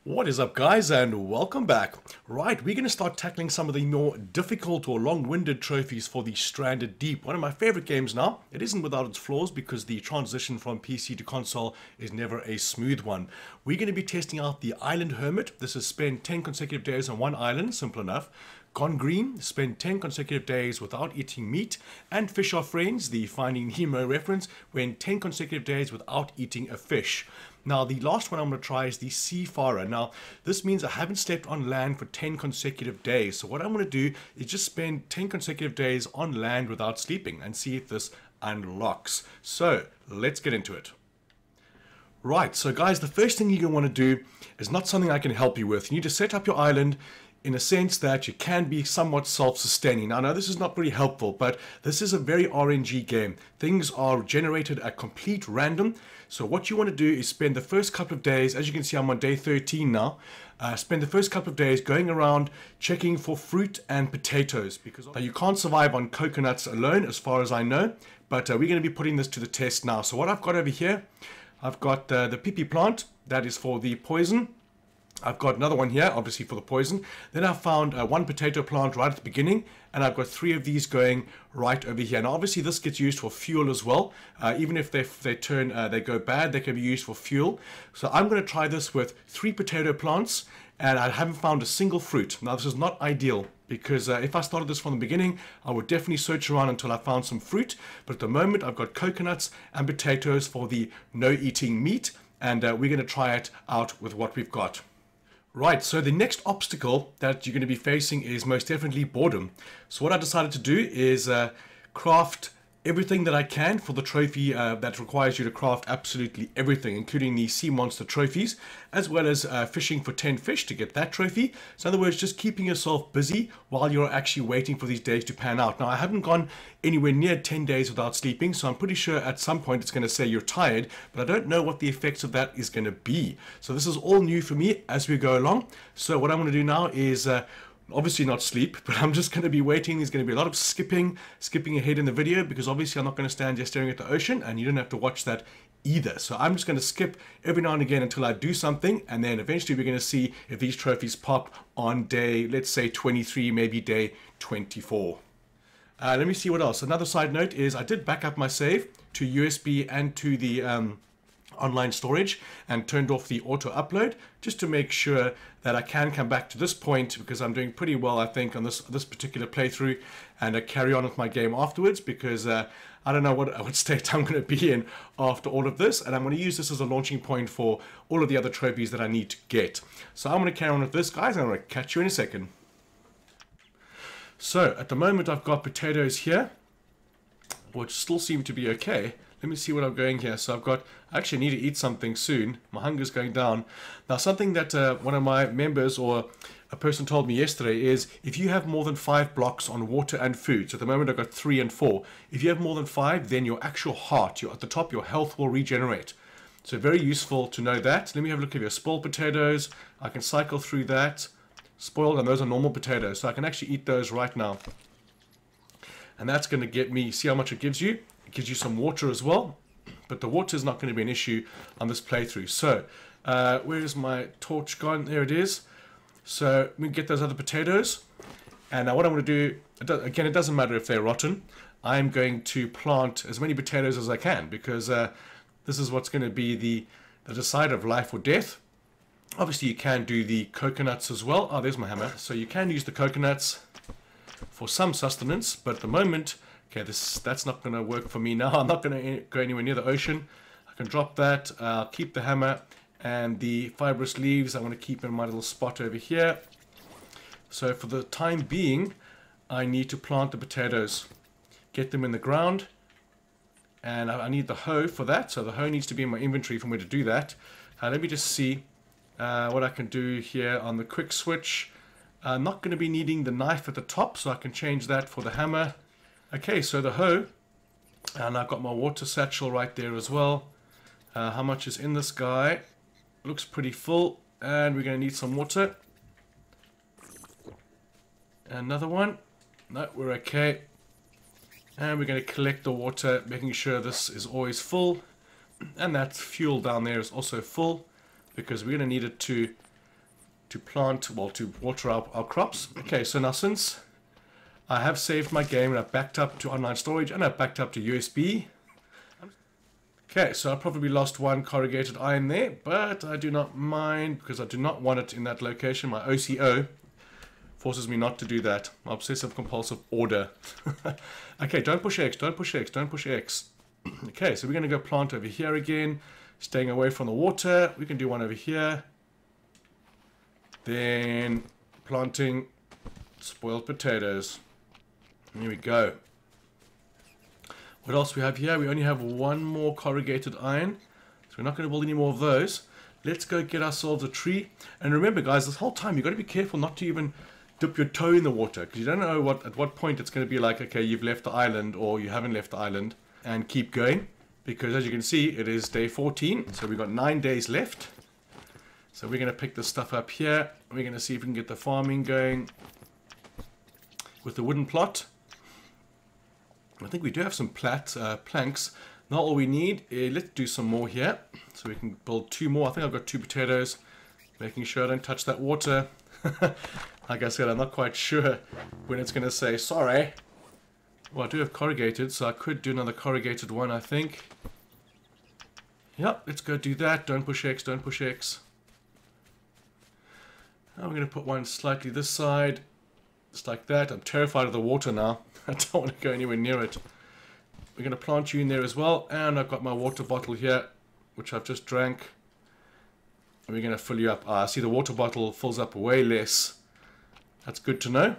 What is up, guys, and welcome back. Right, we're going to start tackling some of the more difficult or long-winded trophies for the Stranded Deep. One of my favorite games now. It isn't without its flaws because the transition from PC to console is never a smooth one. We're going to be testing out the Island Hermit. This is spend 10 consecutive days on one island, simple enough. Gone Green, spend 10 consecutive days without eating meat. And Fish Are Friends, the Finding Nemo reference, went 10 consecutive days without eating a fish. Now, the last one I'm going to try is the Seafarer. Now, this means I haven't slept on land for 10 consecutive days. So what I'm going to do is just spend 10 consecutive days on land without sleeping and see if this unlocks. So, let's get into it. Right, so guys, the first thing you're going to want to do is not something I can help you with. You need to set up your island in a sense that you can be somewhat self-sustaining. Now, I know this is not very helpful, but this is a very RNG game. Things are generated at complete random. So what you want to do is spend the first couple of days, as you can see I'm on day 13 now, spend the first couple of days going around checking for fruit and potatoes, because you can't survive on coconuts alone as far as I know, but we're going to be putting this to the test now. So what I've got over here, I've got the PP plant, that is for the poison. I've got another one here, obviously for the poison. Then I found one potato plant right at the beginning, and I've got 3 of these going right over here. Now, obviously, this gets used for fuel as well. Even if they go bad, they can be used for fuel. So I'm going to try this with 3 potato plants, and I haven't found a single fruit. Now, this is not ideal, because if I started this from the beginning, I would definitely search around until I found some fruit. But at the moment, I've got coconuts and potatoes for the no eating meat, and we're going to try it out with what we've got. Right, so the next obstacle that you're going to be facing is most definitely boredom. So what I decided to do is craft everything that I can for the trophy that requires you to craft absolutely everything, including the sea monster trophies, as well as fishing for 10 fish to get that trophy. So in other words, just keeping yourself busy while you're actually waiting for these days to pan out. Now, I haven't gone anywhere near 10 days without sleeping, so I'm pretty sure at some point it's going to say you're tired, but I don't know what the effects of that is going to be. So this is all new for me as we go along. So what I'm going to do now is obviously not sleep, but I'm just going to be waiting. There's going to be a lot of skipping ahead in the video, because obviously I'm not going to stand here staring at the ocean, and you don't have to watch that either. So I'm just going to skip every now and again until I do something, and then eventually we're going to see if these trophies pop on day, let's say 23, maybe day 24. Let me see what else. Another side note is I did back up my save to USB and to the online storage, and turned off the auto upload just to make sure that I can come back to this point, because I'm doing pretty well, I think, on this particular playthrough, and carry on with my game afterwards, because I don't know what state I'm going to be in after all of this, and I'm going to use this as a launching point for all of the other trophies that I need to get. So I'm going to carry on with this, guys, and I'm going to catch you in a second. So at the moment I've got potatoes here, which still seem to be okay. Let me see what I'm going here. So I actually need to eat something soon. My hunger's going down. Now, something that one of my members or a person told me yesterday is if you have more than 5 blocks on water and food, so at the moment I've got 3 and 4. If you have more than 5, then your actual heart, at the top, your health will regenerate. So very useful to know that. Let me have a look at your spoiled potatoes. I can cycle through that. Spoiled, and those are normal potatoes. So I can actually eat those right now. And that's going to get me, see how much it gives you? It gives you some water as well, but the water is not going to be an issue on this playthrough. So, where is my torch gone? There it is. So, we get those other potatoes. And now what I'm going to do, again, it doesn't matter if they're rotten. I'm going to plant as many potatoes as I can, because this is what's going to be the decider of life or death. Obviously, you can do the coconuts as well. Oh, there's my hammer. So, you can use the coconuts for some sustenance, but at the moment, okay, that's not going to work for me now. I'm not going to go anywhere near the ocean. I can drop that. I'll keep the hammer, and the fibrous leaves I'm going to keep in my little spot over here. So for the time being, I need to plant the potatoes, get them in the ground, and I need the hoe for that. So the hoe needs to be in my inventory for me to do that. Let me just see what I can do here on the quick switch. I'm not going to be needing the knife at the top, so I can change that for the hammer. Okay, so the hoe, and I've got my water satchel right there as well. How much is in this guy? Looks pretty full, and we're going to need some water. Another one. No, we're okay. And we're going to collect the water, making sure this is always full. And that fuel down there is also full, because we're going to need it to to plant, well, to water our crops. Okay, so now since I have saved my game and I've backed up to online storage and I've backed up to USB. Okay, so I probably lost one corrugated iron there, but I do not mind because I do not want it in that location. My OCO forces me not to do that. My obsessive compulsive order. Okay, don't push X, don't push X, don't push X. Okay, so we're going to go plant over here again, staying away from the water. We can do one over here. Then planting spoiled potatoes. Here we go. What else we have here? We only have one more corrugated iron, so we're not going to build any more of those. Let's go get ourselves a tree. And remember, guys, this whole time you've got to be careful not to even dip your toe in the water, because you don't know at what point it's going to be like, okay, you've left the island or you haven't left the island, and keep going, because as you can see, it is day 14, so we've got 9 days left. So we're going to pick this stuff up here. We're going to see if we can get the farming going with the wooden plot. I think we do have some planks. Not all we need. Let's do some more here. So we can build 2 more. I think I've got 2 potatoes. Making sure I don't touch that water. Like I said, I'm not quite sure when it's going to say sorry. Well, I do have corrugated, so I could do another corrugated one, I think. Yep, let's go do that. Don't push X, don't push X. Now we're going to put one slightly this side. Just like that. I'm terrified of the water now. I don't want to go anywhere near it. We're going to plant you in there as well. And I've got my water bottle here, which I've just drank. And we're going to fill you up. I see the water bottle fills up way less. That's good to know.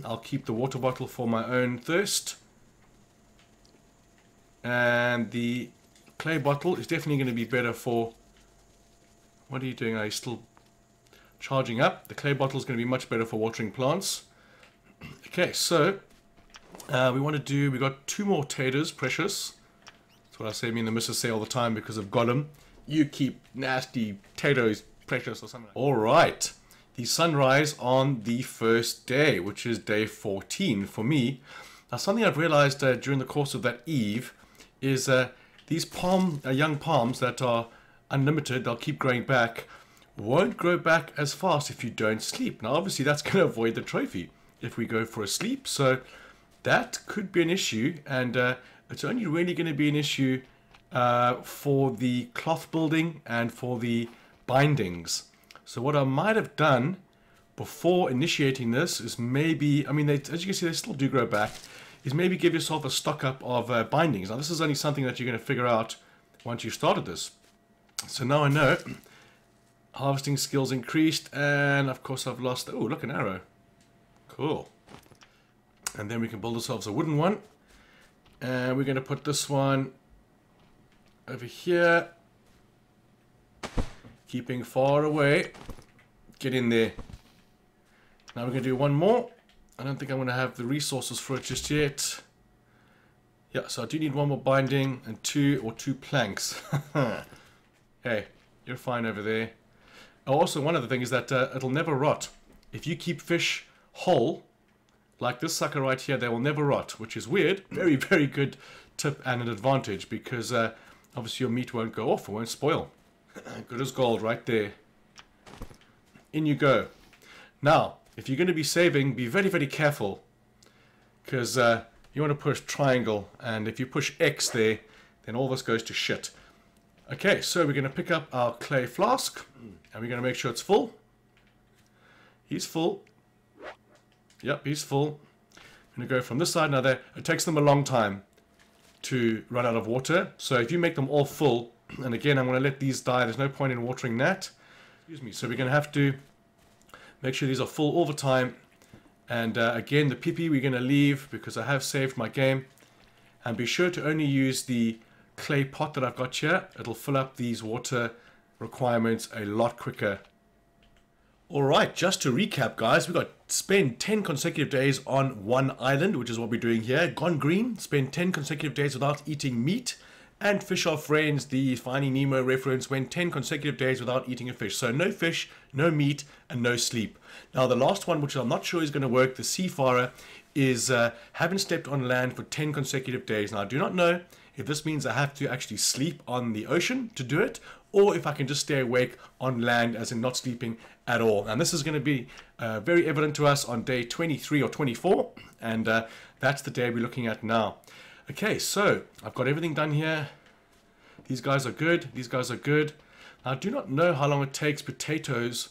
I'll keep the water bottle for my own thirst. And the clay bottle is definitely going to be better for... What are you doing? Are you still charging up? The clay bottle is going to be much better for watering plants. Okay, so we want to do, we got 2 more taters, precious. That's what I say, me and the missus say all the time because I've got them. You keep nasty potatoes precious or something. All right, the sunrise on the first day, which is day 14 for me. Now, something I've realized during the course of that eve is these young palms that are unlimited, they'll keep growing back, won't grow back as fast if you don't sleep. Now, obviously, that's going to avoid the trophy if we go for a sleep, so that could be an issue, and it's only really going to be an issue for the cloth building and for the bindings. So what I might have done before initiating this is maybe, I mean, as you can see, they still do grow back, is maybe give yourself a stock up of bindings. Now, this is only something that you're going to figure out once you've started this. So now I know harvesting skills increased, and of course I've lost, oh, look, an arrow. Cool. And then we can build ourselves a wooden one. And we're going to put this one over here. Keeping far away. Get in there. Now we're going to do one more. I don't think I'm going to have the resources for it just yet. Yeah, so I do need one more binding and 2 planks. Hey, you're fine over there. Oh, also, one other thing is that it'll never rot. If you keep fish whole, like this sucker right here, they will never rot, which is weird. Very, very good tip and an advantage, because obviously your meat won't go off, it won't spoil. Good as gold right there. In you go. Now, if you're going to be saving, be very, very careful, because you want to push triangle, and if you push X there, then all this goes to shit. Okay, so we're going to pick up our clay flask, and we're going to make sure it's full. He's full. Yep, he's full. I'm going to go from this side. Now, it takes them a long time to run out of water. So if you make them all full, and again, I'm going to let these die. There's no point in watering that. Excuse me. So we're going to have to make sure these are full all the time. And again, the PP we're going to leave because I have saved my game. And be sure to only use the clay pot that I've got here. It'll fill up these water requirements a lot quicker. Alright, just to recap, guys, we got spend 10 consecutive days on one island, which is what we're doing here. Gone green, spend 10 consecutive days without eating meat. And Fish Are Friends, the Finding Nemo reference, went 10 consecutive days without eating a fish. So no fish, no meat, and no sleep. Now the last one, which I'm not sure is going to work, the Seafarer, is haven't stepped on land for 10 consecutive days. Now I do not know if this means I have to actually sleep on the ocean to do it, or if I can just stay awake on land, as in not sleeping at all. And this is going to be very evident to us on day 23 or 24, and that's the day we're looking at now. Okay, so I've got everything done here. These guys are good. These guys are good. I do not know how long it takes potatoes.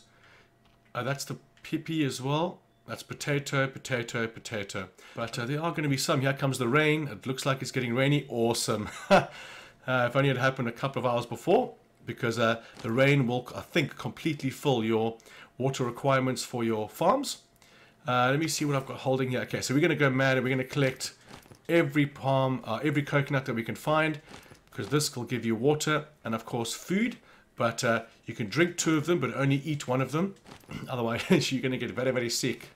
That's the PP as well. That's potato, potato, potato. But there are going to be some. Here comes the rain. It looks like it's getting rainy. Awesome. If only it happened a couple of hours before, because the rain will, I think, completely fill your water requirements for your farms. Let me see what I've got holding here. Okay, so we're going to go mad and we're going to collect every palm, every coconut that we can find, because this will give you water and, of course, food. But you can drink 2 of them, but only eat 1 of them. Otherwise, you're going to get very, very sick.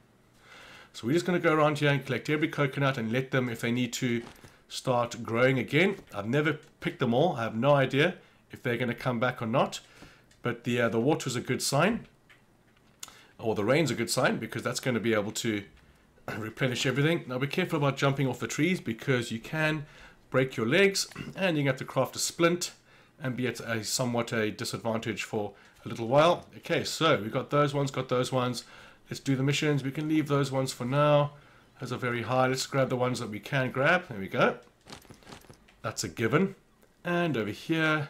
So we're just going to go around here and collect every coconut and let them, if they need to, start growing again. I've never picked them all. I have no idea if they're going to come back or not. But the water is a good sign. Or the rain's a good sign, because that's going to be able to replenish everything. Now be careful about jumping off the trees, because you can break your legs and you have to craft a splint and be at a somewhat a disadvantage for a little while. Okay, so we got those ones, Let's do the missions. We can leave those ones for now. Those are very high. Let's grab the ones that we can grab. There we go. That's a given. And over here,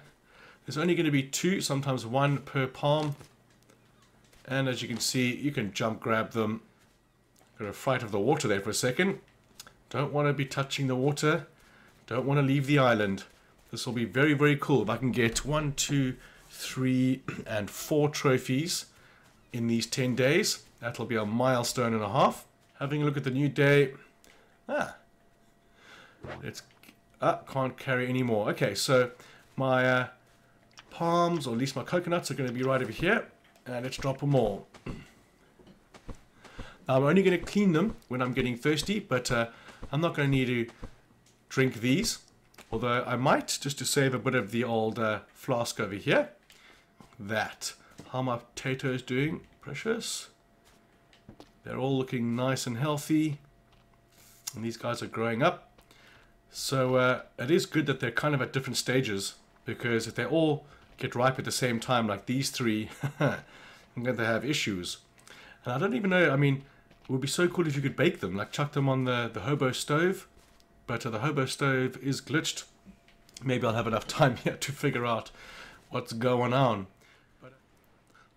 there's only going to be 2, sometimes 1 per palm. And as you can see, you can jump grab them. Got a fright of the water there for a second. Don't want to be touching the water. Don't want to leave the island. This will be very, very cool if I can get 1, 2, 3, and 4 trophies in these 10 days. That'll be a milestone and a half. Having a look at the new day. Can't carry any more. Okay, so my palms, or at least my coconuts, are going to be right over here. And let's drop them all. Now, I'm only going to clean them when I'm getting thirsty, but I'm not going to need to drink these. Although I might, just to save a bit of the old flask over here. How are my potatoes doing? Precious. They're all looking nice and healthy. And these guys are growing up. So it is good that they're kind of at different stages. Because if they all get ripe at the same time, like these 3, I'm going to have issues. And I don't even know, I mean, it would be so cool if you could bake them. Like chuck them on the hobo stove. But the hobo stove is glitched. Maybe I'll have enough time here to figure out what's going on.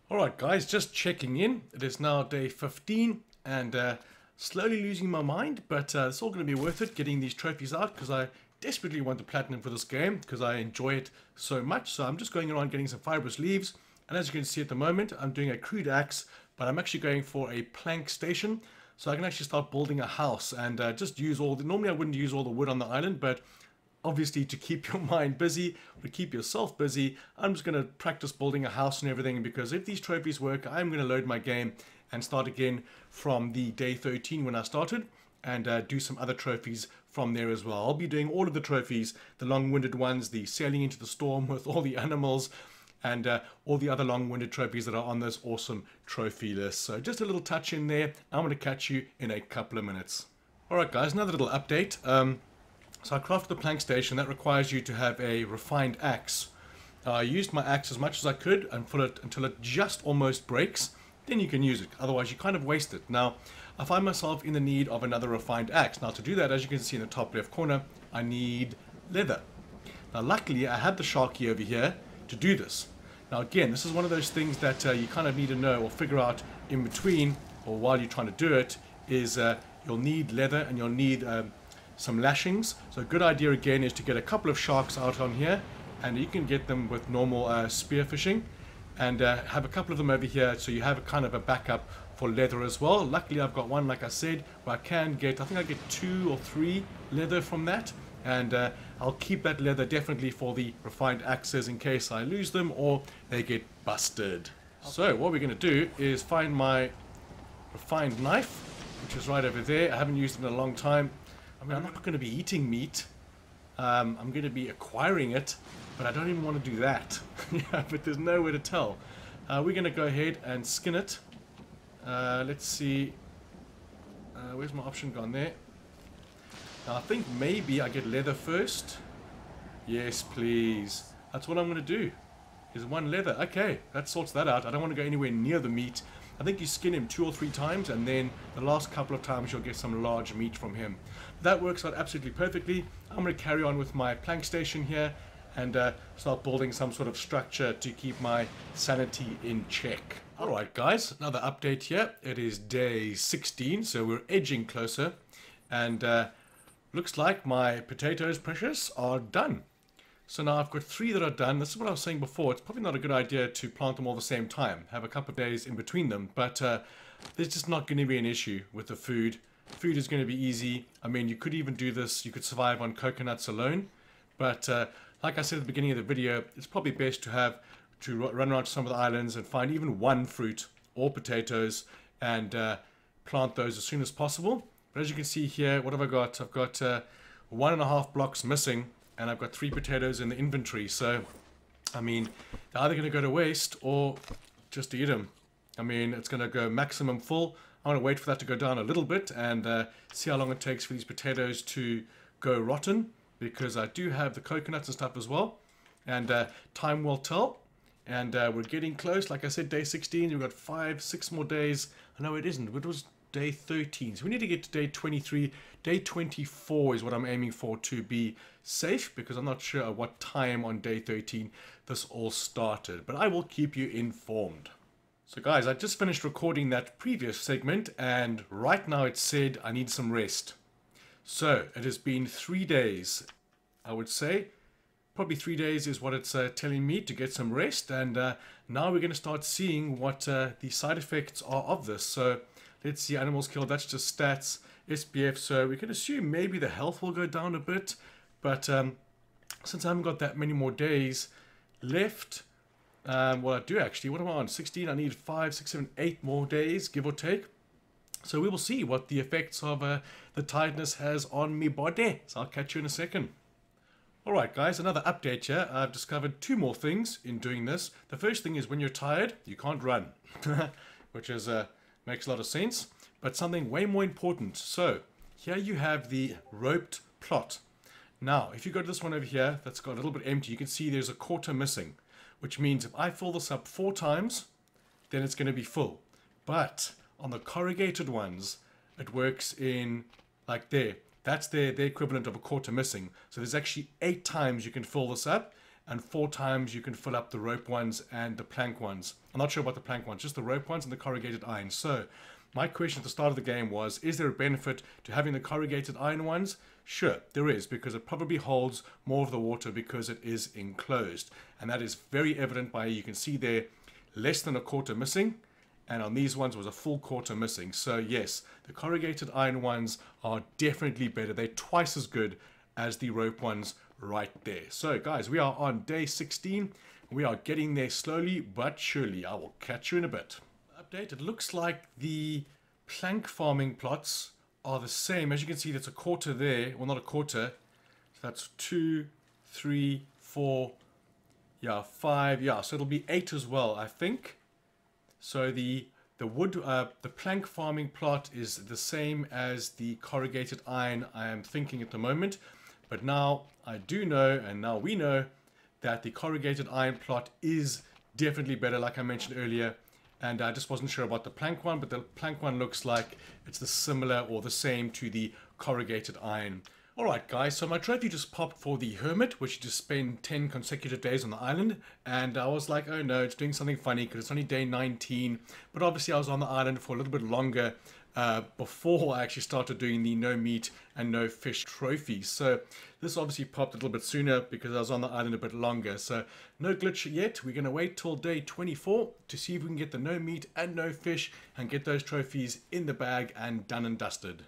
Alright guys, just checking in. It is now day 15 and slowly losing my mind. But it's all going to be worth it getting these trophies out, because I desperately want the platinum for this game, because I enjoy it so much. So I'm just going around getting some fibrous leaves. And as you can see at the moment, I'm doing a crude axe, but I'm actually going for a plank station. So I can actually start building a house and just use all the... Normally I wouldn't use all the wood on the island, but obviously to keep your mind busy, to keep yourself busy, I'm just going to practice building a house and everything, because if these trophies work, I'm going to load my game and start again from the day 13 when I started, and do some other trophies from there as well. I'll be doing all of the trophies, the long-winded ones, the sailing into the storm with all the animals, and all the other long-winded trophies that are on this awesome trophy list. So just a little touch in there. I'm going to catch you in a couple of minutes. Alright guys, another little update. So I crafted the plank station. That requires you to have a refined axe. I used my axe as much as I could until it just almost breaks. Then you can use it. Otherwise you kind of waste it. Now, I find myself in the need of another refined axe. Now to do that, as you can see in the top left corner, I need leather. Now luckily I have the Sharky over here to do this. Now again, this is one of those things that you kind of need to know or figure out in between, or while you're trying to do it, is you'll need leather and you'll need some lashings. So a good idea again is to get a couple of sharks out on here, and you can get them with normal spear fishing, and have a couple of them over here so you have a kind of a backup for leather as well. Luckily I've got one, like I said, where I can get, I think I get 2 or 3 leather from that. And I'll keep that leather definitely for the refined axes in case I lose them or they get busted. So what we're going to do is find my refined knife, which is right over there. I haven't used it in a long time. I mean, I'm not going to be eating meat. I'm going to be acquiring it, but I don't even want to do that. Yeah, but there's no way to tell. We're going to go ahead and skin it. Let's see. Where's my option gone there? Now, I think maybe I get leather first. Yes, please. That's what I'm going to do. Is one leather. Okay, that sorts that out. I don't want to go anywhere near the meat. I think you skin him 2 or 3 times, and then the last couple of times you'll get some large meat from him. That works out absolutely perfectly. I'm going to carry on with my plank station here and start building some sort of structure to keep my sanity in check. Alright guys, another update here. It is day 16, so we're edging closer. And looks like my potatoes, precious, are done. So now I've got 3 that are done. This is what I was saying before. It's probably not a good idea to plant them all the same time. Have a couple of days in between them. But there's just not going to be an issue with the food. Food is going to be easy. I mean, you could even do this. You could survive on coconuts alone. But like I said at the beginning of the video, it's probably best to run around to some of the islands and find even one fruit or potatoes and plant those as soon as possible. But as you can see here, what have I got? I've got 1.5 blocks missing. And I've got 3 potatoes in the inventory, so, I mean, they're either going to go to waste or just eat them. I mean, it's going to go maximum full. I'm going to wait for that to go down a little bit and see how long it takes for these potatoes to go rotten, because I do have the coconuts and stuff as well, and time will tell. And we're getting close. Like I said, day 16, we've got 5-6 more days. I know it isn't, but it was day 13, so we need to get to day 23. Day 24 is what I'm aiming for to be safe, because I'm not sure at what time on day 13 this all started, but I will keep you informed. So guys, I just finished recording that previous segment, and right now it said I need some rest. So it has been 3 days, I would say. Probably 3 days is what it's telling me to get some rest, and now we're going to start seeing what the side effects are of this. So let's see, animals killed, that's just stats, SPF, so we can assume maybe the health will go down a bit, but since I haven't got that many more days left, well I do actually, what am I on, 16, I need 5, 6, 7, 8 more days, give or take, so we will see what the effects of the tiredness has on me body, so I'll catch you in a second. Alright guys, another update here. I've discovered 2 more things in doing this. The first thing is when you're tired, you can't run, which is makes a lot of sense, but something way more important. So here you have the roped plot. Now if you go to this one over here that's got a little bit empty, you can see there's a quarter missing, which means if I fill this up 4 times, then it's going to be full. But on the corrugated ones, it works in like there. That's the equivalent of a quarter missing. So there's actually 8 times you can fill this up, and 4 times you can fill up the rope ones and the plank ones. I'm not sure about the plank ones, just the rope ones and the corrugated iron. So my question at the start of the game was, is there a benefit to having the corrugated iron ones? Sure, there is, because it probably holds more of the water because it is enclosed. And that is very evident by, you can see there, less than a quarter missing. And on these ones was a full quarter missing. So yes, the corrugated iron ones are definitely better. They're twice as good as the rope ones right there. So guys, we are on day 16. We are getting there slowly but surely. I will catch you in a bit. Update, it looks like the plank farming plots are the same. As you can see, that's a quarter there. Well, not a quarter. So that's 2, 3, 4, yeah, 5, yeah. So it'll be 8 as well, I think. So the plank farming plot is the same as the corrugated iron I am thinking at the moment. But now I do know, and now we know, that the corrugated iron plot is definitely better, like I mentioned earlier. And I just wasn't sure about the plank one, but the plank one looks like it's the similar or the same to the corrugated iron. Alright guys, so my trophy just popped for the Hermit, which just spent 10 consecutive days on the island. And I was like, oh no, it's doing something funny because it's only day 19. But obviously I was on the island for a little bit longer before I actually started doing the no meat and no fish trophies. So this obviously popped a little bit sooner because I was on the island a bit longer. So no glitch yet. We're going to wait till day 24 to see if we can get the no meat and no fish and get those trophies in the bag and done and dusted.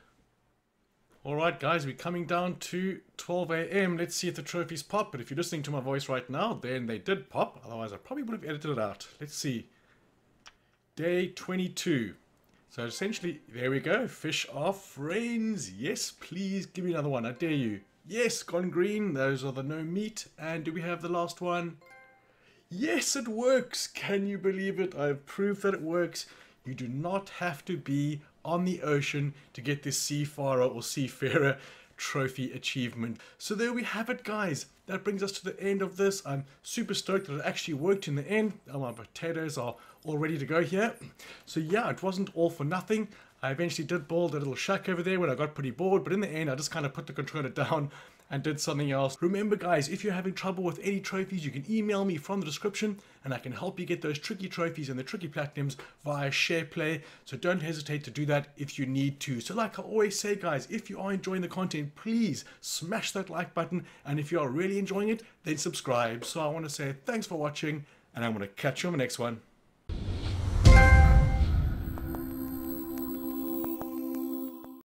Alright guys, we're coming down to 12 AM. Let's see if the trophies pop. But if you're listening to my voice right now, then they did pop. Otherwise I probably would have edited it out. Let's see. Day 22. So essentially, there we go. Fish are friends. Yes, please give me another one. I dare you. Yes, gone green. Those are the no meat. And do we have the last one? Yes, it works. Can you believe it? I've proved that it works. You do not have to be on the ocean to get this Seafarer or Seafarer trophy achievement. So there we have it, guys. that brings us to the end of this. I'm super stoked that it actually worked in the end. My potatoes are all ready to go here. So yeah, it wasn't all for nothing. I eventually did build a little shack over there when I got pretty bored, but in the end I just kind of put the controller down and did something else. Remember guys, if you're having trouble with any trophies, you can email me from the description and I can help you get those tricky trophies and the tricky platinums via SharePlay. So don't hesitate to do that if you need to. So like I always say guys, if you are enjoying the content, please smash that like button, and if you are really enjoying it, then subscribe. So I want to say thanks for watching, and I'm going to catch you on the next one.